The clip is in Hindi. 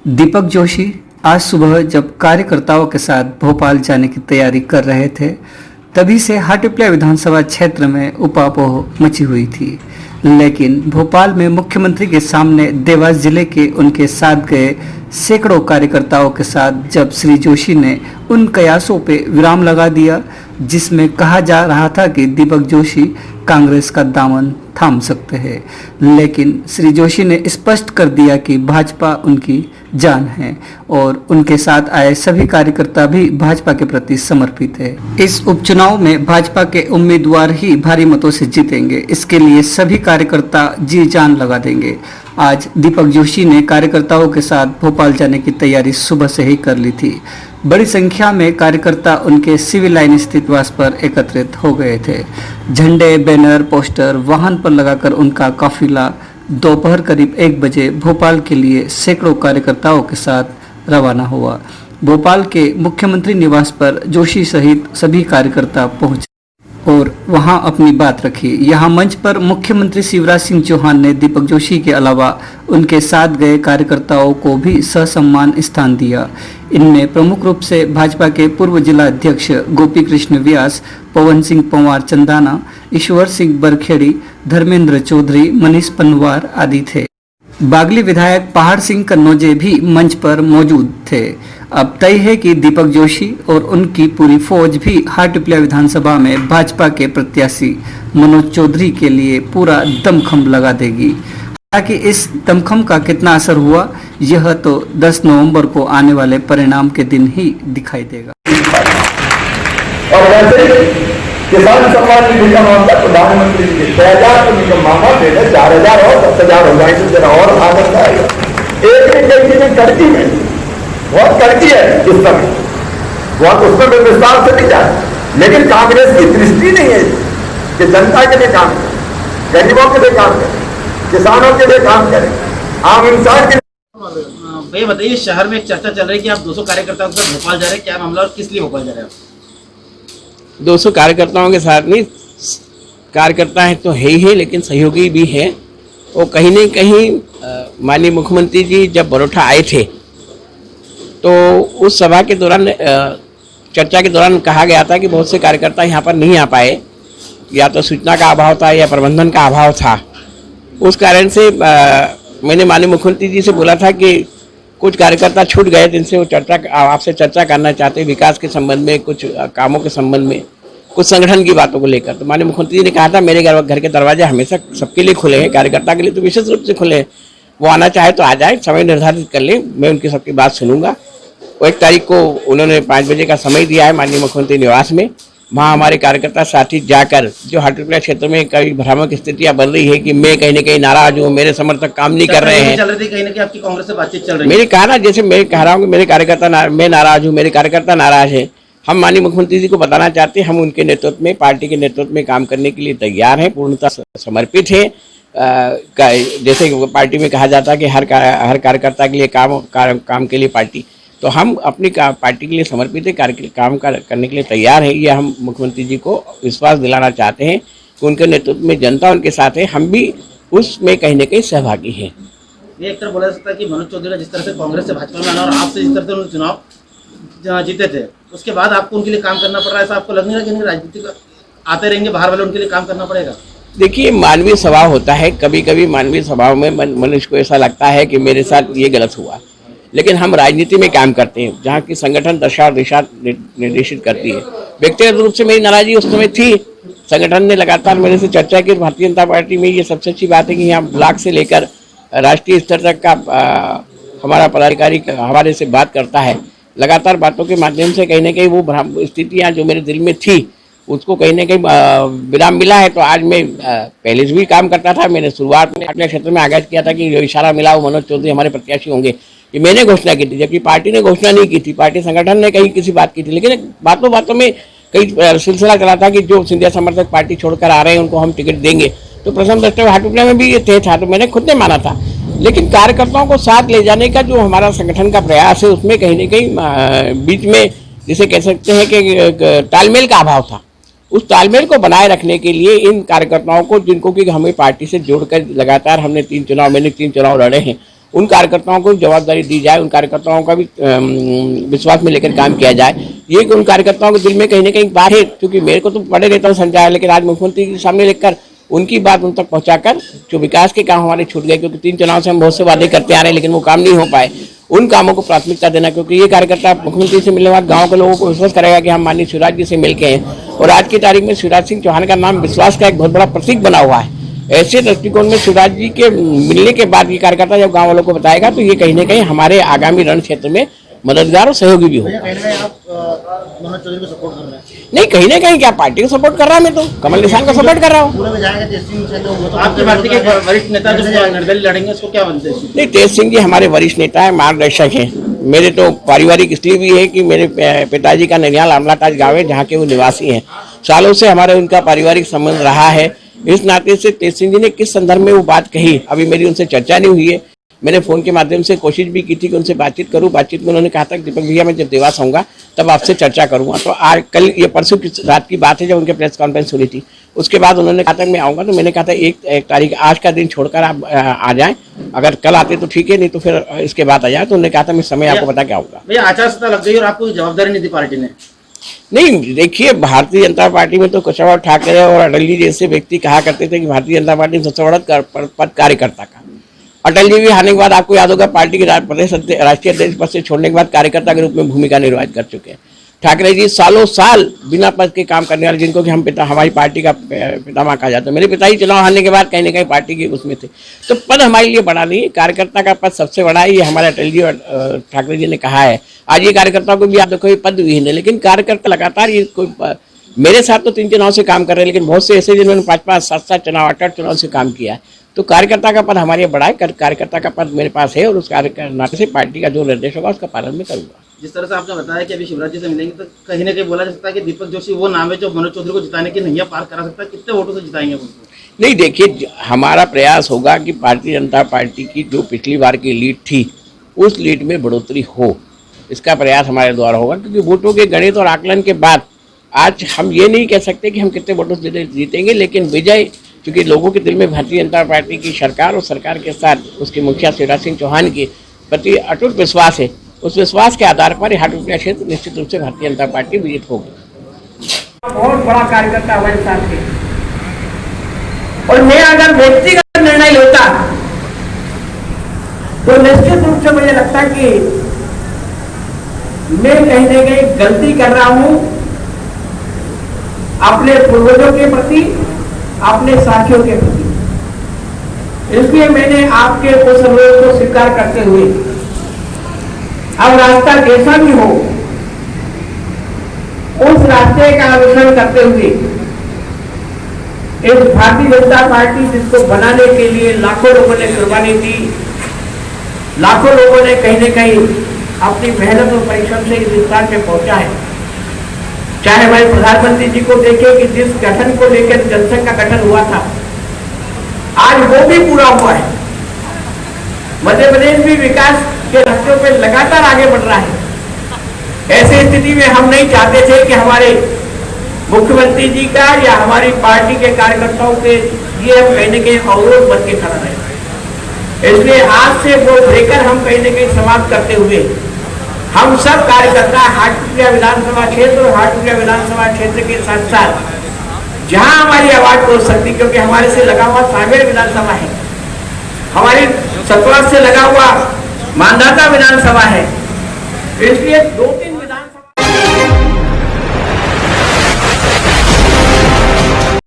दीपक जोशी आज सुबह जब कार्यकर्ताओं के साथ भोपाल जाने की तैयारी कर रहे थे, तभी से हाटीपिपल्या विधानसभा क्षेत्र में उपापोह मची हुई थी। लेकिन भोपाल में मुख्यमंत्री के सामने देवास जिले के उनके साथ गए सैकड़ों कार्यकर्ताओं के साथ जब श्री जोशी ने उन कयासों पे विराम लगा दिया, जिसमें कहा जा रहा था कि दीपक जोशी कांग्रेस का दामन थाम सकते हैं, लेकिन श्री जोशी ने स्पष्ट कर दिया कि भाजपा उनकी जान है और उनके साथ आए सभी कार्यकर्ता भी भाजपा के प्रति समर्पित है। इस उपचुनाव में भाजपा के उम्मीदवार ही भारी मतों से जीतेंगे, इसके लिए सभी कार्यकर्ता जी जान लगा देंगे। आज दीपक जोशी ने कार्यकर्ताओं के साथ भोपाल जाने की तैयारी सुबह से ही कर ली थी। बड़ी संख्या में कार्यकर्ता उनके सिविल लाइन स्थित निवास पर एकत्रित हो गए थे। झंडे, बैनर, पोस्टर वाहन पर लगाकर उनका काफिला दोपहर करीब 1 बजे भोपाल के लिए सैकड़ों कार्यकर्ताओं के साथ रवाना हुआ। भोपाल के मुख्यमंत्री निवास पर जोशी सहित सभी कार्यकर्ता पहुंचे और वहां अपनी बात रखी। यहां मंच पर मुख्यमंत्री शिवराज सिंह चौहान ने दीपक जोशी के अलावा उनके साथ गए कार्यकर्ताओं को भी ससम्मान स्थान दिया। इनमें प्रमुख रूप से भाजपा के पूर्व जिला अध्यक्ष गोपी कृष्ण व्यास, पवन सिंह पंवार चंदाना, ईश्वर सिंह बरखेड़ी, धर्मेंद्र चौधरी, मनीष पनवार आदि थे। बागली विधायक पहाड़ सिंह कन्नौजे भी मंच पर मौजूद थे। अब तय है कि दीपक जोशी और उनकी पूरी फौज भी हाटीपिपल्या विधानसभा में भाजपा के प्रत्याशी मनोज चौधरी के लिए पूरा दमखम लगा देगी। हालांकि इस दमखम का कितना असर हुआ, यह तो 10 नवंबर को आने वाले परिणाम के दिन ही दिखाई देगा। और वैसे किसान सम्मान निधि का मामला प्रधानमंत्री जी 6,000 तो मांगा देने 4,000 और 10,000 हो जाएंगे, जरा और आनंद आएगा। एक चीजें करती है, बहुत करती है इस समय, बहुत उसमें भी विस्तार से नहीं जाए, लेकिन कांग्रेस की दृष्टि नहीं है कि जनता के लिए काम करे, गरीबों के लिए काम करे, किसानों के लिए काम करे, आम इंसान के। भैया बताइए, शहर में एक चर्चा चल रही है कि आप 200 कार्यकर्ताओं के साथ भोपाल जा रहे हैं, क्या मामला और किस लिए भोपाल जा रहे हैं आप? 200 कार्यकर्ताओं के साथ नहीं, कार्यकर्ता है तो है ही, लेकिन सहयोगी भी हैं। वो कहीं न कहीं माननीय मुख्यमंत्री जी जब बड़ौठा आए थे तो उस सभा के दौरान चर्चा के दौरान कहा गया था कि बहुत से कार्यकर्ता यहाँ पर नहीं आ पाए, या तो सूचना का अभाव था या प्रबंधन का अभाव था। उस कारण से मैंने माननीय मुख्यमंत्री जी से बोला था कि कुछ कार्यकर्ता छूट गए, जिनसे वो आपसे चर्चा करना चाहते हैं विकास के संबंध में, कुछ कामों के संबंध में, कुछ संगठन की बातों को लेकर। तो माननीय मुख्यमंत्री जी ने कहा था मेरे घर के दरवाजे हमेशा सबके लिए खुले हैं, कार्यकर्ता के लिए तो विशेष रूप से खुले हैं। वो आना चाहे तो आ जाए, समय निर्धारित कर ले, मैं उनकी सबकी बात सुनूंगा। वो 1 तारीख को उन्होंने 5 बजे का समय दिया है माननीय मुख्यमंत्री निवास में। वहाँ हमारे कार्यकर्ता साथी जाकर, जो हाटीपिपल्या क्षेत्र में कई भ्रामक स्थितियां बन रही है कि मैं कहीं न कहीं नाराज हूँ, मेरे समर्थक काम नहीं कर रहे हैं, चल रही थी कहीं ना कहीं आपकी कांग्रेस से बातचीत चल रही है। मैंने कहा ना, जैसे मैं कह रहा हूँ कि मेरे कार्यकर्ता मैं नाराज हूँ, मेरे कार्यकर्ता नाराज है। हम माननीय मुख्यमंत्री जी को बताना चाहते हैं, हम उनके नेतृत्व में, पार्टी के नेतृत्व में काम करने के लिए तैयार हैं, पूर्णतः समर्पित है। जैसे पार्टी में कहा जाता है कि हर कार्यकर्ता के लिए काम के लिए पार्टी, तो हम अपनी पार्टी के लिए समर्पित है, काम करने के लिए तैयार है। ये हम मुख्यमंत्री जी को विश्वास दिलाना चाहते हैं कि उनके नेतृत्व में जनता उनके साथ है, हम भी उसमें कहीं न कहीं सहभागी हैं। ये एक तरह बोला जा सकता है कि मनोज चौधरी ने जिस तरह से कांग्रेस से भाजपा में आना और आपसे जिस तरह से उन्होंने चुनाव जीते थे, उसके बाद आपको उनके लिए काम करना पड़ रहा है, ऐसा आपको लग नहीं रहा कि राजनीति आते रहेंगे बाहर वाले, उनके लिए काम करना पड़ेगा? देखिए, मानवीय स्वभाव होता है, कभी कभी मानवीय स्वभाव में मनुष्य को ऐसा लगता है कि मेरे साथ ये गलत हुआ, लेकिन हम राजनीति में काम करते हैं जहाँ की संगठन दशा और दिशा निर्देशित करती है। व्यक्तिगत रूप से मेरी नाराजगी उस समय थी, संगठन ने लगातार मेरे से चर्चा की। भारतीय जनता पार्टी में ये सबसे अच्छी बात है कि यहाँ ब्लॉक से लेकर राष्ट्रीय स्तर तक का हमारा पदाधिकारी हमारे से बात करता है। लगातार बातों के माध्यम से कहीं ना कहीं वो स्थितियाँ जो मेरे दिल में थी उसको कहीं ना कहीं विराम मिला है। तो आज मैं पहले से भी काम करता था, मैंने शुरुआत में अपने क्षेत्र में आगाज किया था कि जो इशारा मिला वो मनोज चौधरी हमारे प्रत्याशी होंगे, ये मैंने घोषणा की थी, जबकि पार्टी ने घोषणा नहीं की थी, पार्टी संगठन ने कहीं किसी बात की थी। लेकिन बातों बातों में कई सिलसिला चला था कि जो सिंधिया समर्थक पार्टी छोड़कर आ रहे हैं उनको हम टिकट देंगे। तो प्रथम दृष्टया हाटीपिपल्या में भी ये तय था, तो मैंने खुद ने माना था। लेकिन कार्यकर्ताओं को साथ ले जाने का जो हमारा संगठन का प्रयास है, उसमें कहीं न कहीं बीच में जिसे कह सकते हैं कि तालमेल का अभाव था। उस तालमेल को बनाए रखने के लिए इन कार्यकर्ताओं को, जिनको कि हमें पार्टी से जोड़कर लगातार हमने 3 चुनाव लड़े हैं, उन कार्यकर्ताओं को जवाबदारी दी जाए, उन कार्यकर्ताओं का भी विश्वास में लेकर काम किया जाए। ये कि उन कार्यकर्ताओं के दिल में कहीं ना कहीं बात है, क्योंकि मेरे को तो पढ़े रहता हूँ संचार, लेकिन आज मुख्यमंत्री के सामने लेकर उनकी बात उन तक पहुंचाकर जो विकास के काम हमारे छूट गए, क्योंकि 3 चुनाव से हम बहुत से वादे करते आ रहे हैं लेकिन वो काम नहीं हो पाए, उन कामों को प्राथमिकता देना। क्योंकि ये कार्यकर्ता मुख्यमंत्री से मिलने के बाद गाँव के लोगों को विश्वास करेगा कि हम माननीय शिवराज जी से मिलके हैं, और आज की तारीख में शिवराज सिंह चौहान का नाम विश्वास का एक बहुत बड़ा प्रतीक बना हुआ है। ऐसे दृष्टिकोण में शिवराज जी के मिलने के बाद ये कार्यकर्ता जब गाँव वालों को बताएगा तो ये कहीं ना कहीं हमारे आगामी रण क्षेत्र में मददगार और सहयोगी भी होगा। मनोज चौधरी को सपोर्ट कर रहे हैं? नहीं, कहीं ना कहीं क्या पार्टी को सपोर्ट कर रहा हूँ, मैं तो कमल निशान को सपोर्ट कर रहा हूँ। पूरे में जाएंगे तेज सिंह से, तो आपकी पार्टी के वरिष्ठ नेता जो निर्दलीय लड़ेंगे उसको क्या बनते हैं? नहीं, तेज सिंह जी हमारे वरिष्ठ नेता है, मार्गदर्शक हैं। मेरे तो पारिवारिक इसलिए भी है कि मेरे पिताजी का ननिहाल आमलाताज गाँव है, जहाँ के वो निवासी हैं। सालों से हमारे उनका पारिवारिक संबंध रहा है। इस नाते से तेज सिंह जी ने किस संदर्भ में वो बात कही, अभी मेरी उनसे चर्चा नहीं हुई है। मैंने फोन के माध्यम से कोशिश भी की थी कि उनसे बातचीत करूं। बातचीत में उन्होंने कहा था कि दीपक भैया मैं जब देवास आऊंगा तब आपसे चर्चा करूंगा। तो आज कल ये परसों की रात की बात है जब उनके प्रेस कॉन्फ्रेंस हुई थी, उसके बाद उन्होंने कहा था मैं आऊंगा। तो मैंने कहा था एक तारीख आज का दिन छोड़कर आप आ जाएं, अगर कल आते तो ठीक है, नहीं तो फिर इसके बाद आ जाए। तो उन्होंने कहा था मैं समय आपको बता के आऊंगा। भैया आचार संहिता लग गई और आपको जवाबदारी नहीं दी पार्टी ने? नहीं, देखिए भारतीय जनता पार्टी में तो कुशवाहा ठाकरे और अटल जी जैसे व्यक्ति कहा करते थे कि भारतीय जनता पार्टी में सबसे बड़ा पद कार्यकर्ता का। अटल जी भी आने के बाद आपको याद होगा पार्टी के राष्ट्रीय अध्यक्ष पद से छोड़ने के बाद कार्यकर्ता के रूप में भूमिका निर्वाहित कर चुके हैं। ठाकरे जी सालों साल बिना पद के काम करने वाले, जिनको कि हम हमारी पार्टी का पितामह कहा जाता है। मेरे पिताजी चुनाव हारने के बाद कहीं ना कहीं पार्टी के उसमें थे, तो पद हमारे लिए बड़ा नहीं है, कार्यकर्ता का पद सबसे बड़ा है। ये हमारे अटल जी और ठाकरे जी ने कहा है। आज ये कार्यकर्ताओं को भी आप देखो ये पद विहीन है, लेकिन कार्यकर्ता लगातार ये कोई मेरे साथ तो 3 चुनाव से काम कर रहे हैं, लेकिन बहुत से ऐसे जिन्होंने 5-5, 7-7 चुनाव, 8-8 चुनाव से काम किया है। तो कार्यकर्ता का पद हमारे बड़ा है, कार्यकर्ता का पद मेरे पास है, और उस नाते से पार्टी का जो निर्देश होगा उसका पालन मैं करूंगा। जिस तरह से आपने बताया कि अभी शिवराज जी से मिलेंगे, तो कहीं ना कहीं बोला जा सकता है कि दीपक जोशी वो नाम है जो मनोज चौधरी को जिताने की नैया पार करा सकता है। कितने वोटों से जिताएंगे उनको? नहीं, देखिए हमारा प्रयास होगा कि भारतीय जनता पार्टी की जो पिछली बार की लीड थी उस लीड में बढ़ोतरी हो, इसका प्रयास हमारे द्वारा होगा। क्योंकि वोटों के गणित और आकलन के बाद आज हम ये नहीं कह सकते कि हम कितने वोटों से जीतेंगे, लेकिन विजय, क्योंकि लोगों के दिल में भारतीय जनता पार्टी की सरकार और सरकार के साथ उसके मुखिया शिवराज सिंह चौहान के प्रति अटूट विश्वास है। उस विश्वास के आधार पर हाटपिपलिया क्षेत्र निश्चित रूप से भारतीय जनता पार्टी विजित होगी। बहुत बड़ा कार्यकर्ता हमारे साथ थे, और मैं अगर व्यक्तिगत निर्णय लेता तो निश्चित रूप से मुझे लगता कि मैं कहीं न कहीं गलती कर रहा हूं अपने पूर्वजों के प्रति, अपने साथियों के प्रति। इसलिए मैंने आपके उस अनुरोध को स्वीकार करते हुए अब रास्ता जैसा भी हो उस रास्ते का अनुसरण करते हुए इस भारतीय जनता पार्टी जिसको बनाने के लिए लाखों लोगों ने कुर्बानी दी, लाखों लोगों ने कहीं न कहीं अपनी मेहनत और परिश्रम से इस स्थान पे पहुंचा है। चाहे हमारे प्रधानमंत्री जी को देखें कि जिस गठन को लेकर जनसंघ का गठन हुआ था, आज वो भी पूरा हुआ है। मध्य प्रदेश भी विकास के रास्तों पर लगातार आगे बढ़ रहा है। ऐसी स्थिति में हम नहीं चाहते थे कि हमारे मुख्यमंत्री जी का या हमारी पार्टी के कार्यकर्ताओं के ये हम कहीं न कहीं अवरोध बन के खड़ा रहे। इसलिए आज से वो ब्रेकर हम कहीं न कहीं समाप्त करते हुए हम सब कार्यकर्ता हाटपिपलिया विधानसभा क्षेत्र और हाटपिपलिया विधानसभा क्षेत्र के साथ साथ जहां हमारी आवाज पहुंच सकती, क्योंकि हमारे से लगा हुआ सांवेर विधानसभा है, हमारी सतवा से लगा हुआ मानदाता विधानसभा है, इसलिए 2-3